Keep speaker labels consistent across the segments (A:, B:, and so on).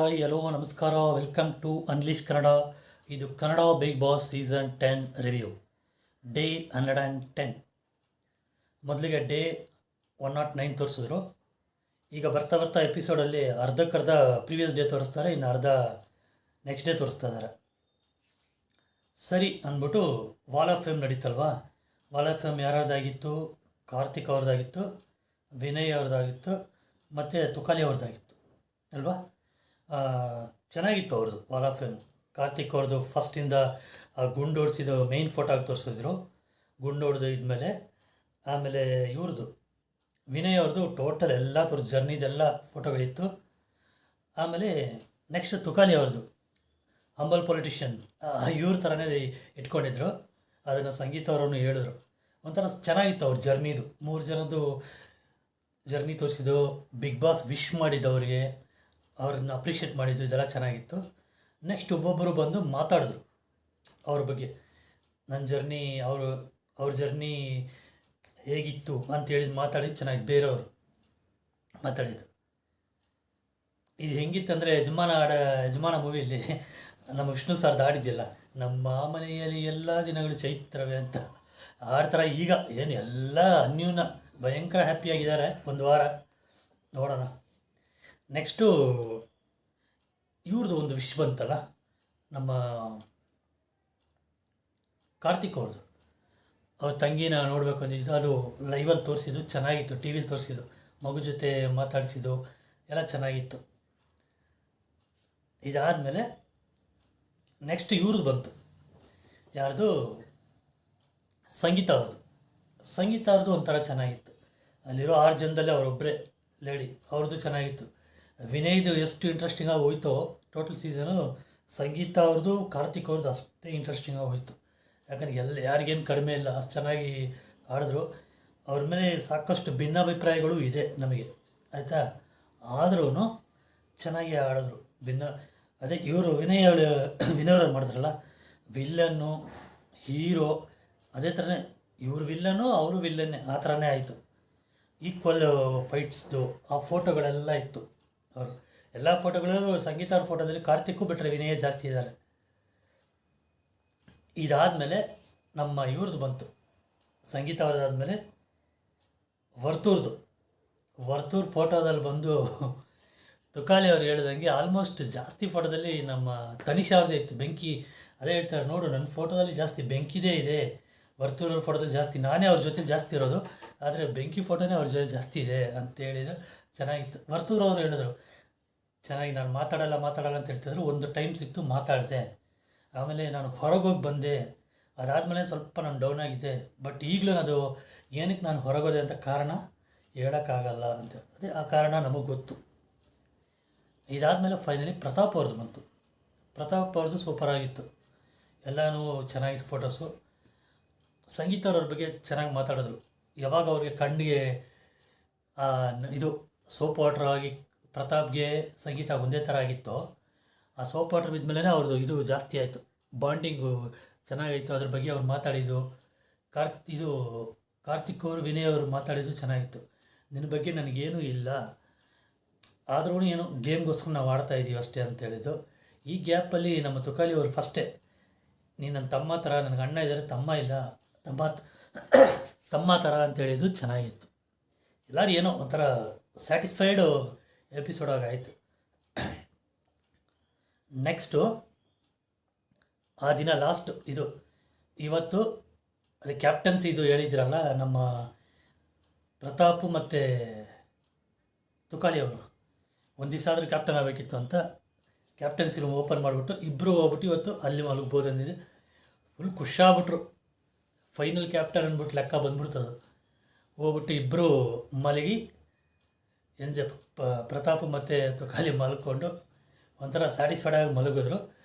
A: Hi hello ನಮಸ್ಕಾರ, welcome to unleash Kannada. ಇದು Kannada Bigg Boss season 10 review, day 110. ಮೊದಲಿಗೆ day 109 ತೋರಿಸಿದ್ರು. ಈಗ ಬರ್ತಾ ಬರ್ತಾ ಎಪಿಸೋಡಲ್ಲಿ ಅರ್ಧಕ್ಕರ್ಧ ಪ್ರೀವಿಯಸ್ ಡೇ ತೋರಿಸ್ತಾರೆ, ಇನ್ನು ಅರ್ಧ ನೆಕ್ಸ್ಟ್ ಡೇ ತೋರಿಸ್ತಾ ಇದ್ದಾರೆ. ಸರಿ ಅಂದ್ಬಿಟ್ಟು ವಾಲ್ ಆಫ್ ಫೇಮ್ ನಡೀತಲ್ವಾ. ವಾಲ್ ಆಫ್ ಫೇಮ್ ಯಾರ್ದಾಗಿತ್ತು? ಕಾರ್ತಿಕ್ ಅವ್ರದ್ದಾಗಿತ್ತು, ವಿನಯ್ ಅವ್ರದ್ದಾಗಿತ್ತು, ಮತ್ತು ತುಕಾಲಿ ಅವ್ರದ್ದಾಗಿತ್ತು ಅಲ್ವಾ. ಚೆನ್ನಾಗಿತ್ತು ಅವ್ರದ್ದು ವಾಲ್ ಆಫ್ ಫೇಮ್. ಕಾರ್ತಿಕ್ ಅವ್ರದ್ದು ಫಸ್ಟಿಂದ ಗುಂಡು ಹೊಡ್ಸಿದ್ದು ಮೇಯ್ನ್ ಫೋಟೋ ಆಗಿ ತೋರಿಸಿದ್ರು. ಗುಂಡು ಹೊಡೆದು ಇದ್ಮೇಲೆ ಆಮೇಲೆ ಇವ್ರದ್ದು ವಿನಯ್ ಅವ್ರದ್ದು ಟೋಟಲ್ ಎಲ್ಲ ತೋರಿಸ್ ಜರ್ನಿದೆಲ್ಲ ಫೋಟೋಗಳಿತ್ತು. ಆಮೇಲೆ ನೆಕ್ಸ್ಟ್ ತುಕಾಲಿ ಅವ್ರದ್ದು ಹಂಬಲ್ ಪೊಲಿಟಿಷಿಯನ್ ಇವ್ರ ಥರನೇ ಇಟ್ಕೊಂಡಿದ್ರು. ಅದನ್ನು ಸಂಗೀತ ಅವರನ್ನು ಹೇಳಿದ್ರು. ಒಂಥರ ಚೆನ್ನಾಗಿತ್ತು ಅವ್ರ ಜರ್ನಿದು. 3 ಜನದ್ದು ಜರ್ನಿ ತೋರಿಸಿದ್ದು, ಬಿಗ್ ಬಾಸ್ ವಿಶ್ ಮಾಡಿದ್ದು ಅವರಿಗೆ, ಅವ್ರನ್ನ ಅಪ್ರಿಷಿಯೇಟ್ ಮಾಡಿದ್ದು, ಇದೆಲ್ಲ ಚೆನ್ನಾಗಿತ್ತು. ನೆಕ್ಸ್ಟ್ ಒಬ್ಬೊಬ್ಬರು ಬಂದು ಮಾತಾಡಿದ್ರು ಅವ್ರ ಬಗ್ಗೆ. ನನ್ನ ಜರ್ನಿ ಅವ್ರ ಜರ್ನಿ ಹೇಗಿತ್ತು ಅಂತೇಳಿ ಮಾತಾಡಿದ್ದು ಚೆನ್ನಾಗಿತ್ತು. ಬೇರೆಯವರು ಮಾತಾಡಿದ್ದು ಇದು ಹೆಂಗಿತ್ತಂದರೆ ಯಜಮಾನ ಮೂವಿಯಲ್ಲಿ ನಮ್ಮ ವಿಷ್ಣು ಸರ್ದು ಹಾಡಿದ್ಯಲ್ಲ, ನಮ್ಮ ಮನೆಯಲ್ಲಿ ಎಲ್ಲ ದಿನಗಳು ಚೈತ್ರವೇ ಅಂತ ಆಡ್ತಾರೆ. ಈಗ ಏನು ಎಲ್ಲ ಅನ್ಯೂನ ಭಯಂಕರ ಹ್ಯಾಪಿಯಾಗಿದ್ದಾರೆ. ಒಂದು ವಾರ ನೋಡೋಣ. ನೆಕ್ಸ್ಟು ಇವ್ರದ್ದು ಒಂದು ವಿಶ್ ಬಂತಲ್ಲ, ನಮ್ಮ ಕಾರ್ತಿಕ್ ಅವ್ರದ್ದು. ಅವ್ರ ತಂಗಿನ ನೋಡಬೇಕು ಅಂದಿದ್ದು, ಅದು ಲೈವಲ್ಲಿ ತೋರಿಸಿದ್ದು ಚೆನ್ನಾಗಿತ್ತು. ಟಿ ವಿಲಿ ತೋರಿಸಿದ್ದು, ಮಗು ಜೊತೆ ಮಾತಾಡಿಸಿದ್ದು ಎಲ್ಲ ಚೆನ್ನಾಗಿತ್ತು. ಇದಾದಮೇಲೆ ನೆಕ್ಸ್ಟ್ ಇವ್ರದ್ದು ಬಂತು. ಯಾರ್ದು? ಸಂಗೀತ ಅವ್ರದ್ದು ಒಂಥರ ಚೆನ್ನಾಗಿತ್ತು. ಅಲ್ಲಿರೋ 6 ಜನದಲ್ಲಿ ಅವರೊಬ್ಬರೇ ಲೇಡಿ, ಅವ್ರದ್ದು ಚೆನ್ನಾಗಿತ್ತು. ವಿನಯ್ದು ಎಷ್ಟು ಇಂಟ್ರೆಸ್ಟಿಂಗಾಗಿ ಹೋಯ್ತೋ ಟೋಟಲ್ ಸೀಸನು, ಸಂಗೀತ ಅವ್ರದ್ದು ಕಾರ್ತಿಕ್ ಅವ್ರದ್ದು ಅಷ್ಟೇ ಇಂಟ್ರೆಸ್ಟಿಂಗಾಗಿ ಹೋಯಿತು. ಯಾಕಂದರೆ ಯಾರಿಗೇನು ಕಡಿಮೆ ಇಲ್ಲ, ಅಷ್ಟು ಚೆನ್ನಾಗಿ ಆಡಿದ್ರು. ಅವ್ರ ಮೇಲೆ ಸಾಕಷ್ಟು ಭಿನ್ನಾಭಿಪ್ರಾಯಗಳು ಇದೆ ನಮಗೆ, ಆಯಿತಾ. ಆದ್ರೂ ಚೆನ್ನಾಗಿ ಆಡಿದ್ರು. ಅದೇ ಇವರು ವಿನಯವ್ರು ಮಾಡಿದ್ರಲ್ಲ, ವಿಲ್ಲನ್ನು ಹೀರೋ ಅದೇ ಥರನೇ. ಇವರು ವಿಲ್ಲನ್ನು, ಅವರು ವಿಲ್ಲನ್ನೇ, ಆ ಥರನೇ ಆಯಿತು. ಈಕ್ವಲ್ ಫೈಟ್ಸ್ದು ಆ ಫೋಟೋಗಳೆಲ್ಲ ಇತ್ತು. ಅವರು ಎಲ್ಲ ಫೋಟೋಗಳಲ್ಲೂ ಸಂಗೀತ ಅವ್ರ ಫೋಟೋದಲ್ಲಿ ಕಾರ್ತಿಕ್ಕು ಬಿಟ್ಟರೆ ವಿನಯ ಜಾಸ್ತಿ ಇದ್ದಾರೆ. ಇದಾದಮೇಲೆ ನಮ್ಮ ಇವ್ರದ್ದು ಬಂತು, ಸಂಗೀತ ಅವ್ರದ್ದಾದಮೇಲೆ ವರ್ತೂರ್ ಫೋಟೋದಲ್ಲಿ ಬಂದು ತುಕಾಲಿ ಅವ್ರು ಹೇಳ್ದಂಗೆ ಆಲ್ಮೋಸ್ಟ್ ಜಾಸ್ತಿ ಫೋಟೋದಲ್ಲಿ ನಮ್ಮ ತನಿಷಾ ಅವ್ರದ್ದೇ ಇತ್ತು ಬೆಂಕಿ. ಅದೇ ಹೇಳ್ತಾರೆ, ನೋಡು ನನ್ನ ಫೋಟೋದಲ್ಲಿ ಜಾಸ್ತಿ ಬೆಂಕಿದೇ ಇದೆ, ವರ್ತೂರವ್ರ ಫೋಟೋದಲ್ಲಿ ಜಾಸ್ತಿ, ನಾನೇ ಅವ್ರ ಜೊತೆ ಜಾಸ್ತಿ ಇರೋದು, ಆದರೆ ಬೆಂಕಿ ಫೋಟೋನೇ ಅವ್ರ ಜೊತೆ ಜಾಸ್ತಿ ಇದೆ ಅಂತ ಹೇಳಿದ್ರು. ಚೆನ್ನಾಗಿತ್ತು. ವರ್ತೂರವ್ರು ಹೇಳಿದ್ರು ಚೆನ್ನಾಗಿ, ನಾನು ಮಾತಾಡಲ್ಲ ಅಂತ ಹೇಳ್ತಿದ್ರು. ಒಂದು ಟೈಮ್ ಸಿಕ್ತು, ಮಾತಾಡಿದೆ. ಆಮೇಲೆ ನಾನು ಹೊರಗೋಗಿ ಬಂದೆ. ಅದಾದಮೇಲೆ ಸ್ವಲ್ಪ ನಾನು ಡೌನ್ ಆಗಿದೆ. ಬಟ್ ಈಗಲೂ ಅದು ಏನಕ್ಕೆ ನಾನು ಹೊರಗೋದೆ ಅಂತ ಕಾರಣ ಹೇಳೋಕ್ಕಾಗಲ್ಲ ಅಂತ. ಅದೇ ಆ ಕಾರಣ ನಮಗೆ ಗೊತ್ತು. ಇದಾದಮೇಲೆ ಫೈನಲಿ ಪ್ರತಾಪ್ ಅವ್ರದ್ದು ಬಂತು. ಪ್ರತಾಪ್ ಅವ್ರದ್ದು ಸೂಪರಾಗಿತ್ತು, ಎಲ್ಲನೂ ಚೆನ್ನಾಗಿತ್ತು ಫೋಟೋಸು. ಸಂಗೀತ ಅವ್ರ ಬಗ್ಗೆ ಚೆನ್ನಾಗಿ ಮಾತಾಡಿದ್ರು. ಯಾವಾಗ ಅವ್ರಿಗೆ ಕಣ್ಣಿಗೆ ಇದು ಸೋಪ್ ವಾಟ್ರ್ ಆಗಿ ಪ್ರತಾಪ್ಗೆ ಸಂಗೀತ ಒಂದೇ ಥರ ಆಗಿತ್ತು, ಆ ಸೋಪ್ ವಾಟ್ರ್ ಬಿದ್ಮೇಲೆ ಅವ್ರದ್ದು ಇದು ಜಾಸ್ತಿ ಆಯಿತು, ಬಾಂಡಿಂಗು ಚೆನ್ನಾಗಿತ್ತು. ಅದ್ರ ಬಗ್ಗೆ ಅವ್ರು ಮಾತಾಡಿದ್ದು. ಕಾರ್ತಿಕ್ ಅವರು ವಿನಯ್ ಅವರು ಮಾತಾಡಿದ್ದು ಚೆನ್ನಾಗಿತ್ತು. ನಿನ್ನ ಬಗ್ಗೆ ನನಗೇನೂ ಇಲ್ಲ, ಆದ್ರೂ ಏನು ಗೇಮ್ಗೋಸ್ಕರ ನಾವು ಆಡ್ತಾಯಿದ್ದೀವಿ ಅಷ್ಟೇ ಅಂತ ಹೇಳಿದ್ದು. ಈ ಗ್ಯಾಪಲ್ಲಿ ನಮ್ಮ ತುಕಾಲಿ ಅವರು ಫಸ್ಟೇ, ನೀನು ನನ್ನ ತಮ್ಮ ಥರ, ನನಗೆ ಅಣ್ಣ ಇದ್ದಾರೆ, ತಮ್ಮ ಇಲ್ಲ, ತಮ್ಮ ಥರ ಅಂತ ಹೇಳಿದ್ದು ಚೆನ್ನಾಗಿತ್ತು. ಎಲ್ಲರೂ ಏನೋ ಒಂಥರ ಸ್ಯಾಟಿಸ್ಫೈಡು ಎಪಿಸೋಡಾಗಿ ಆಯಿತು. ನೆಕ್ಸ್ಟು ಆ ದಿನ ಲಾಸ್ಟ್ ಇದು ಇವತ್ತು ಅದೇ ಕ್ಯಾಪ್ಟನ್ಸಿ ಇದು ಹೇಳಿದಿರಲ್ಲ, ನಮ್ಮ ಪ್ರತಾಪು ಮತ್ತು ತುಕಾಲಿ ಅವರು ಒಂದು ದಿವಸ ಆದರೂ ಕ್ಯಾಪ್ಟನ್ ಆಗಬೇಕಿತ್ತು ಅಂತ ಕ್ಯಾಪ್ಟನ್ಸಿ ರೂಮ್ ಓಪನ್ ಮಾಡಿಬಿಟ್ಟು ಇಬ್ಬರು ಹೋಗ್ಬಿಟ್ಟು ಇವತ್ತು ಅಲ್ಲಿ ಮಲಗ್ಬೋದು ಅಂದಿದೆ. ಫುಲ್ ಖುಷಿಯಾಗ್ಬಿಟ್ರು. ಫೈನಲ್ ಕ್ಯಾಪ್ಟನ್ ಅಂದ್ಬಿಟ್ಟು ಲೆಕ್ಕ ಬಂದ್ಬಿಡ್ತದು. ಹೋಗ್ಬಿಟ್ಟು ಇಬ್ಬರು ಮಲಗಿ ಪ್ರತಾಪ್ ಮತ್ತು ತುಕಾಲಿ ಮಲ್ಕೊಂಡು ಒಂಥರ ಸ್ಯಾಟಿಸ್ಫೈಡ್ ಆಗಿ ಮಲಗಿದ್ರು.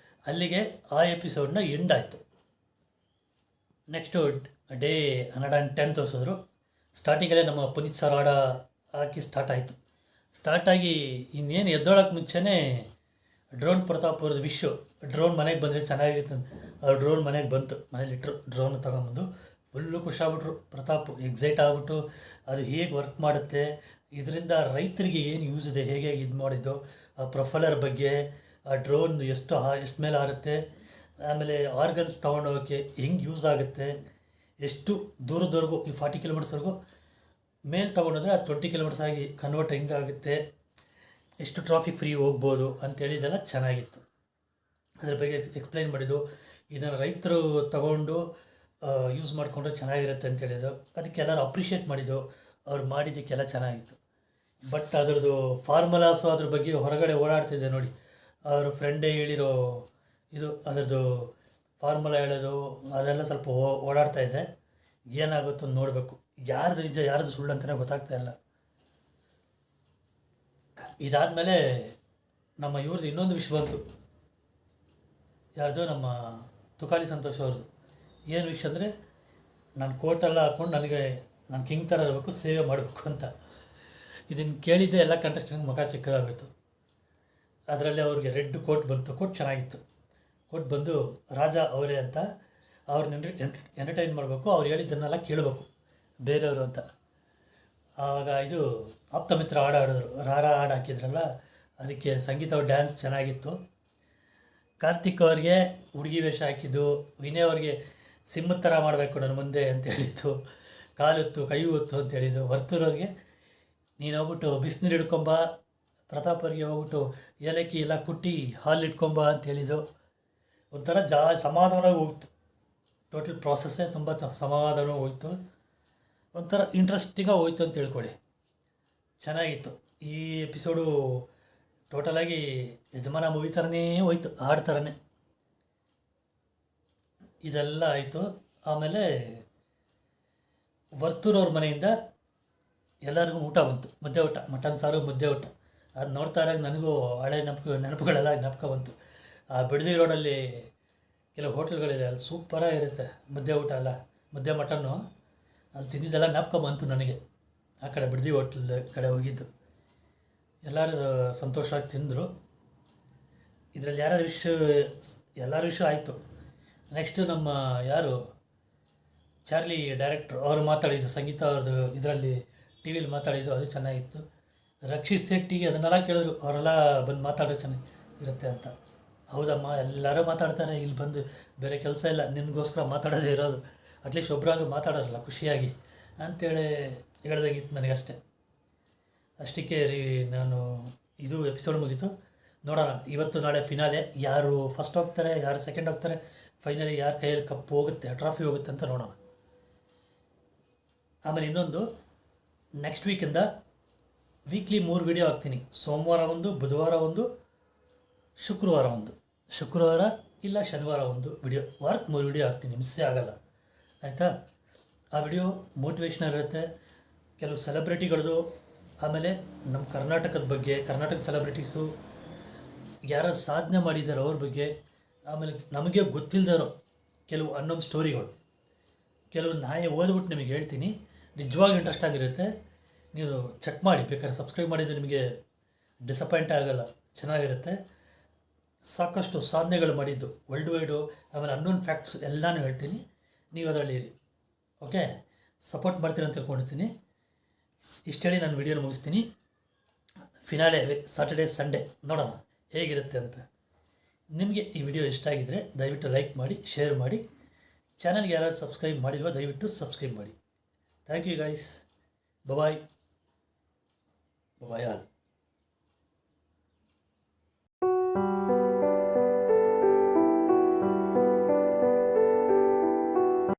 A: ಅಲ್ಲಿಗೆ ಆ ಎಪಿಸೋಡ್ನ ಎಂಡ್ ಆಯಿತು. ನೆಕ್ಸ್ಟು ಡೇ 110 ತೋರಿಸಿದ್ರು. ಸ್ಟಾರ್ಟಿಂಗಲ್ಲೇ ನಮ್ಮ ಪುನೀತ್ ಸರ್ ಹಾಕಿ ಸ್ಟಾರ್ಟಾಗಿ ಇನ್ನೇನು ಎದ್ದೋಳಕ್ಕೆ ಮುಂಚೆನೇ ಡ್ರೋನ್ ಪ್ರತಾಪ್ ಅವ್ರದ್ದು ವಿಶ್ವ, ಡ್ರೋನ್ ಮನೆಗೆ ಬಂದರೆ ಚೆನ್ನಾಗಿತ್ತು. ಅವ್ರು ಡ್ರೋನ್ ಮನೆಗೆ ಬಂತು, ಮನೇಲಿಟ್ಟರು ಡ್ರೋನ್ ತಗೊಂಬಂದು. ಫುಲ್ಲು ಖುಷಿಯಾಗ್ಬಿಟ್ರು. ಪ್ರತಾಪ್ ಎಕ್ಸೈಟ್ ಆಗ್ಬಿಟ್ಟು ಅದು ಹೇಗೆ ವರ್ಕ್ ಮಾಡುತ್ತೆ, ಇದರಿಂದ ರೈತರಿಗೆ ಏನು ಯೂಸ್ ಇದೆ, ಹೇಗೆ ಇದು ಮಾಡಿದ್ದು, ಆ ಪ್ರೊಫೈಲರ್ ಬಗ್ಗೆ, ಆ ಡ್ರೋನ್ ಎಷ್ಟು ಮೇಲೆ ಆರುತ್ತೆ, ಆಮೇಲೆ ಆರ್ಗನ್ಸ್ ತೊಗೊಂಡೋಗೋಕ್ಕೆ ಹೆಂಗೆ ಯೂಸ್ ಆಗುತ್ತೆ, ಎಷ್ಟು ದೂರದವರೆಗೂ ಈ 40 ಕಿಲೋಮೀಟರ್ಸ್ವರೆಗೂ ಮೇಲೆ ತೊಗೊಂಡೋದ್ರೆ ಅದು 20 ಕಿಲೋಮೀಟರ್ಸ್ ಆಗಿ ಕನ್ವರ್ಟ್ ಹೆಂಗಾಗುತ್ತೆ, ಎಷ್ಟು ಟ್ರಾಫಿಕ್ ಫ್ರೀ ಹೋಗ್ಬೋದು ಅಂತೇಳಿ ಇದೆಲ್ಲ ಚೆನ್ನಾಗಿತ್ತು. ಅದ್ರ ಬಗ್ಗೆ ಎಕ್ಸ್ಪ್ಲೈನ್ ಮಾಡಿದ್ದು. ಇದನ್ನು ರೈತರು ತಗೊಂಡು ಯೂಸ್ ಮಾಡಿಕೊಂಡ್ರೆ ಚೆನ್ನಾಗಿರುತ್ತೆ ಅಂತ ಹೇಳಿದ್ರು. ಅದಕ್ಕೆ ಎಲ್ಲರೂ ಅಪ್ರಿಷಿಯೇಟ್ ಮಾಡಿದ್ದು. ಅವ್ರು ಮಾಡಿದ್ದಕ್ಕೆಲ್ಲ ಚೆನ್ನಾಗಿತ್ತು. ಬಟ್ ಅದರದ್ದು ಫಾರ್ಮುಲಾಸು ಅದ್ರ ಬಗ್ಗೆ ಹೊರಗಡೆ ಓಡಾಡ್ತಿದ್ದೆ ನೋಡಿ. ಅವ್ರ ಫ್ರೆಂಡೇ ಹೇಳಿರೋ ಇದು ಅದರದ್ದು ಫಾರ್ಮುಲಾ ಹೇಳೋದು ಅದೆಲ್ಲ ಸ್ವಲ್ಪ ಓಡಾಡ್ತಾ ಇದೆ. ಏನಾಗುತ್ತೋ ನೋಡಬೇಕು. ಯಾರ್ದು ನಿಜ ಯಾರ್ದು ಸುಳ್ಳು ಅಂತಲೇ ಗೊತ್ತಾಗ್ತಾ ಇಲ್ಲ. ಇದಾದಮೇಲೆ ನಮ್ಮ ಇವ್ರದ್ದು ಇನ್ನೊಂದು ವಿಷಯ ಬಂತು. ಯಾರ್ದು ನಮ್ಮ ತುಕಾಲಿ ಸಂತೋಷ್ ಅವ್ರದ್ದು. ಏನು ವಿಷಯ ಅಂದರೆ, ನಾನು ಕೋಟೆಲ್ಲ ಹಾಕ್ಕೊಂಡು ನಾನು ಕಿಂಗ್ ಥರ ಇರಬೇಕು, ಸೇವೆ ಮಾಡಬೇಕು ಅಂತ. ಇದನ್ನು ಕೇಳಿದ್ದೆ ಎಲ್ಲ ಕಂಟೆಸ್ಟೆಂಟ್ ಮುಖ ಚಿಕ್ಕದಾಗೋಯ್ತು. ಅದರಲ್ಲಿ ಅವ್ರಿಗೆ ರೆಡ್ ಕೋಟ್ ಬಂತು. ಕೋಟ್ ಚೆನ್ನಾಗಿತ್ತು. ಕೋಟ್ ಬಂದು ರಾಜ ಅವರೇ ಅಂತ ಅವ್ರನ್ನ ಎಂಟರ್ಟೈನ್ ಮಾಡಬೇಕು, ಅವ್ರು ಹೇಳಿದ್ದನ್ನೆಲ್ಲ ಕೇಳಬೇಕು ಬೇರೆಯವರು ಅಂತ. ಆವಾಗ ಇದು ಆಪ್ತಮಿತ್ರ ಹಾಡು ಹಾಡಿದ್ರು, ರಾರ ಹಾಡು ಹಾಕಿದ್ರಲ್ಲ, ಅದಕ್ಕೆ ಸಂಗೀತ ಡ್ಯಾನ್ಸ್ ಚೆನ್ನಾಗಿತ್ತು. ಕಾರ್ತಿಕ್ ಅವ್ರಿಗೆ ಹುಡುಗಿ ವೇಷ ಹಾಕಿದ್ದು, ವಿನಯ್ ಅವ್ರಿಗೆ ಸಿಂಹದ ಥರ ಮಾಡಬೇಕು ನನ್ನ ಮುಂದೆ ಅಂತ ಹೇಳಿದ್ದು, ಕಾಲುತ್ತು ಕೈ ಹೊತ್ತು ಅಂತ ಹೇಳಿದ್ದು. ವರ್ತೂರವ್ರಿಗೆ ನೀನು ಹೋಗ್ಬಿಟ್ಟು ಬಿಸಿನೀರು ಹಿಡ್ಕೊಂಬ, ಪ್ರತಾಪ್ ಅವ್ರಿಗೆ ಹೋಗ್ಬಿಟ್ಟು ಏಲಕ್ಕಿ ಎಲ್ಲ ಕುಟ್ಟಿ ಹಾಲು ಇಟ್ಕೊಂಬ ಅಂತ ಹೇಳಿದ್ದು. ಒಂಥರ ಸಮಾಧಾನವಾಗಿ ಹೋಗ್ತು. ಟೋಟಲ್ ಪ್ರಾಸೆಸ್ಸೇ ತುಂಬ ಸಮಾಧಾನವಾಗಿ ಹೋಯ್ತು. ಒಂಥರ ಇಂಟ್ರೆಸ್ಟಿಂಗಾಗಿ ಹೋಯ್ತು ಅಂತ ತಿಳ್ಕೊಳ್ಳಿ. ಚೆನ್ನಾಗಿತ್ತು. ಈ ಎಪಿಸೋಡು ಟೋಟಲಾಗಿ ಯಜಮಾನ ಮೂವಿ ಥರನೇ ಹೋಯ್ತು, ಹಾಡು ಥರನೇ. ಇದೆಲ್ಲ ಆಯಿತು. ಆಮೇಲೆ ವರ್ತೂರವ್ರ ಮನೆಯಿಂದ ಎಲ್ಲರಿಗೂ ಊಟ ಬಂತು, ಮುದ್ದೆ ಊಟ, ಮಟನ್ ಸಾರು ಮುದ್ದೆ ಊಟ. ಅದು ನೋಡ್ತಾ ಇರಾಗ ನನಗೂ ಹಳೆ ನೆನಪುಗಳೆಲ್ಲ ಜ್ಞಾಪಕ ಬಂತು. ಆ ಬಿಡದಿ ರೋಡಲ್ಲಿ ಕೆಲವು ಹೋಟ್ಲ್ಗಳಿದೆ, ಅಲ್ಲಿ ಸೂಪರಾಗಿರುತ್ತೆ ಮುದ್ದೆ ಊಟ ಎಲ್ಲ, ಮುದ್ದೆ ಮಟನ್ನು. ಅಲ್ಲಿ ತಿಂದಿದ್ದೆಲ್ಲ ಜ್ಞಾಪಕ ಬಂತು ನನಗೆ. ಆ ಕಡೆ ಬಿಡದಿ ಹೋಟ್ಲ್ ಕಡೆ ಹೋಗಿದ್ದು. ಎಲ್ಲರೂ ಸಂತೋಷವಾಗಿ ತಿಂದರು. ಇದರಲ್ಲಿ ಎಲ್ಲರ ವಿಷಯ ಆಯಿತು. ನೆಕ್ಸ್ಟು ನಮ್ಮ ಯಾರು ಚಾರ್ಲಿ ಡೈರೆಕ್ಟ್ರು ಅವರು ಮಾತಾಡಿದ್ದು, ಸಂಗೀತ ಅವ್ರದ್ದು ಇದರಲ್ಲಿ ಟಿ ವಿಲಿ ಮಾತಾಡಿದ್ದು, ಅದು ಚೆನ್ನಾಗಿತ್ತು. ರಕ್ಷಿತ್ ಶೆಟ್ಟಿಗೆ ಅದನ್ನೆಲ್ಲ ಕೇಳಿದ್ರು, ಅವರೆಲ್ಲ ಬಂದು ಮಾತಾಡೋ ಚೆನ್ನಾಗಿರುತ್ತೆ ಅಂತ. ಹೌದಮ್ಮ, ಎಲ್ಲರೂ ಮಾತಾಡ್ತಾರೆ, ಇಲ್ಲಿ ಬಂದು ಬೇರೆ ಕೆಲಸ ಇಲ್ಲ, ನಿನಗೋಸ್ಕರ ಮಾತಾಡೋದೇ ಇರೋದು, ಅಟ್ಲೀಸ್ಟ್ ಒಬ್ಬರಾದ್ರೂ ಮಾತಾಡೋರಲ್ಲ ಖುಷಿಯಾಗಿ ಅಂಥೇಳಿ ಹೇಳ್ದಂಗಿತ್ತು ನನಗಷ್ಟೇ. ಅಷ್ಟಕ್ಕೆ ನಾನು ಇದು ಎಪಿಸೋಡ್ ಮುಗೀತು. ನೋಡೋಣ ಇವತ್ತು ನಾಳೆ ಫಿನಾಲೆ, ಯಾರು ಫಸ್ಟ್ ಹೋಗ್ತಾರೆ, ಯಾರು ಸೆಕೆಂಡ್ ಹೋಗ್ತಾರೆ, ಫೈನಲಿ ಯಾರ ಕೈಯಲ್ಲಿ ಕಪ್ಪು ಹೋಗುತ್ತೆ, ಟ್ರಾಫಿ ಹೋಗುತ್ತೆ ಅಂತ ನೋಡೋಣ. ಆಮೇಲೆ ಇನ್ನೊಂದು, ನೆಕ್ಸ್ಟ್ ವೀಕಿಂದ ವೀಕ್ಲಿ 3 ವಿಡಿಯೋ ಹಾಕ್ತೀನಿ. ಸೋಮವಾರ ಒಂದು, ಬುಧವಾರ ಒಂದು, ಶುಕ್ರವಾರ ಒಂದು. ಶುಕ್ರವಾರ ಇಲ್ಲ ಶನಿವಾರ ಒಂದು ವಿಡಿಯೋ. ವಾರಕ್ಕೆ 3 ವಿಡಿಯೋ ಹಾಕ್ತೀನಿ, ಮಿಸ್ಸೇ ಆಗೋಲ್ಲ, ಆಯಿತಾ? ಆ ವಿಡಿಯೋ ಮೋಟಿವೇಶ್ನಲ್ ಇರುತ್ತೆ. ಕೆಲವು ಸೆಲೆಬ್ರಿಟಿಗಳದ್ದು, ಆಮೇಲೆ ನಮ್ಮ ಕರ್ನಾಟಕದ ಬಗ್ಗೆ, ಕರ್ನಾಟಕ ಸೆಲೆಬ್ರಿಟೀಸು ಯಾರು ಸಾಧನೆ ಮಾಡಿದ್ದಾರೆ ಅವ್ರ ಬಗ್ಗೆ, ಆಮೇಲೆ ನಮಗೆ ಗೊತ್ತಿಲ್ಲದಿರೋ ಕೆಲವು ಅನ್ನೊಂದು ಸ್ಟೋರಿಗಳು, ಕೆಲವು ಓದ್ಬಿಟ್ಟು ನಿಮಗೆ ಹೇಳ್ತೀನಿ. ನಿಜವಾಗ್ಲೂ ಇಂಟ್ರೆಸ್ಟ್ ಆಗಿರುತ್ತೆ. ನೀವು ಚೆಕ್ ಮಾಡಿ, ಬೇಕಾದ್ರೆ ಸಬ್ಸ್ಕ್ರೈಬ್ ಮಾಡಿದರೆ ನಿಮಗೆ ಡಿಸಪಾಯಿಂಟ್ ಆಗೋಲ್ಲ, ಚೆನ್ನಾಗಿರುತ್ತೆ. ಸಾಕಷ್ಟು ಸಾಧನೆಗಳು ಮಾಡಿದ್ದು ವರ್ಲ್ಡ್ ವೈಡು, ಆಮೇಲೆ ಅನ್ನೋನ್ ಫ್ಯಾಕ್ಟ್ಸ್ ಎಲ್ಲನೂ ಹೇಳ್ತೀನಿ. ನೀವು ಅದರಲ್ಲಿ ಇರಿ, ಓಕೆ? ಸಪೋರ್ಟ್ ಮಾಡ್ತೀರ ಅಂತ ತಿಳ್ಕೊಂಡಿರ್ತೀನಿ. ಇಷ್ಟು ಹೇಳಿ ನಾನು ವಿಡಿಯೋನ ಮುಗಿಸ್ತೀನಿ. ಫಿನಾಲೆ ಸಾಟರ್ಡೇ ಸಂಡೇ ನೋಡೋಣ ಹೇಗಿರುತ್ತೆ ಅಂತ. ನಿಮಗೆ ಈ ವಿಡಿಯೋ ಇಷ್ಟ ಆಗಿದ್ದರೆ ದಯವಿಟ್ಟು ಲೈಕ್ ಮಾಡಿ, ಶೇರ್ ಮಾಡಿ. ಚಾನಲ್ಗೆ ಯಾರು ಸಬ್ಸ್ಕ್ರೈಬ್ ಮಾಡಿಲ್ವೋ ದಯವಿಟ್ಟು ಸಬ್ಸ್ಕ್ರೈಬ್ ಮಾಡಿ. Thank you guys. Bye bye all.